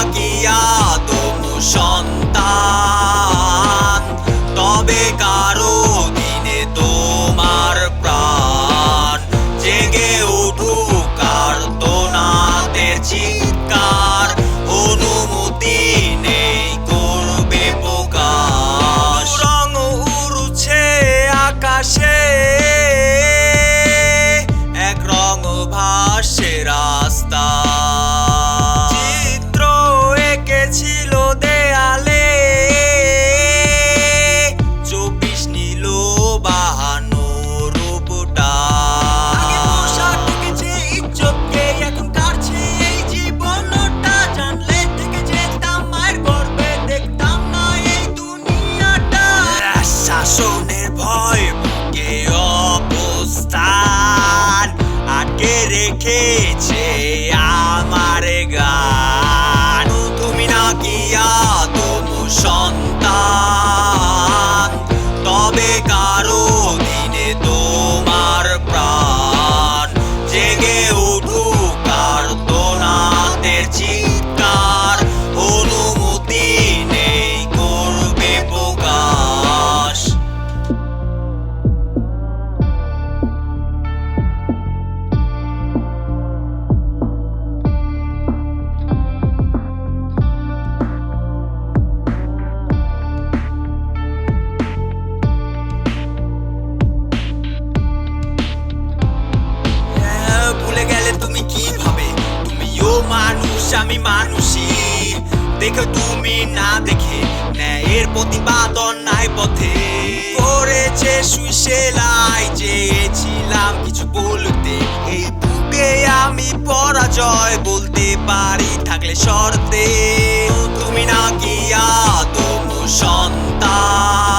নাকি আদম সন্তান, তবে কারো দিনে তোমার প্রাণ জেগে উঠুক আর্তনাদের চিৎকার, অনুমতি নেই করবে প্রকাশ। রং উড়ছে আকাশে, এক রং ভাসে রাস্তা, চিত্র এঁকেছিল দেয়ালে, 24 নীল বাহানো রূপটা। আগে পোশাক ঢেকেছে ইজ্জতকে, এখন কাটছে এই জীবনটা। জানলে থেকে যেতাম মায়ের গর্বে, দেখতাম না এই দুনিয়াটা। শাসনের ভয় বুকে অবস্থান আটকে রেখেছে আমার গান। তুমি নাকি আদম সন্তান, তবে কারো দিনে তোমার প্রাণ জেগে উঠুক আর্তনাদের চিৎকার, অনুমতি নেই করবে প্রকাশ। ভুলে গেলে তুমি কিভাবে, তুমিও মানুষ আমি মানুষই। দেখো তুমি না দেখে ন্যায়ের প্রতিবাদ অন্যায় পথে করেছে সুই সেলাই, চেয়েছিলাম কিছু বলতে, এই বুকে আমি পরাজয় বলতে পারি থাকলে শর্তে। তুমি নাকি আদম সন্তান,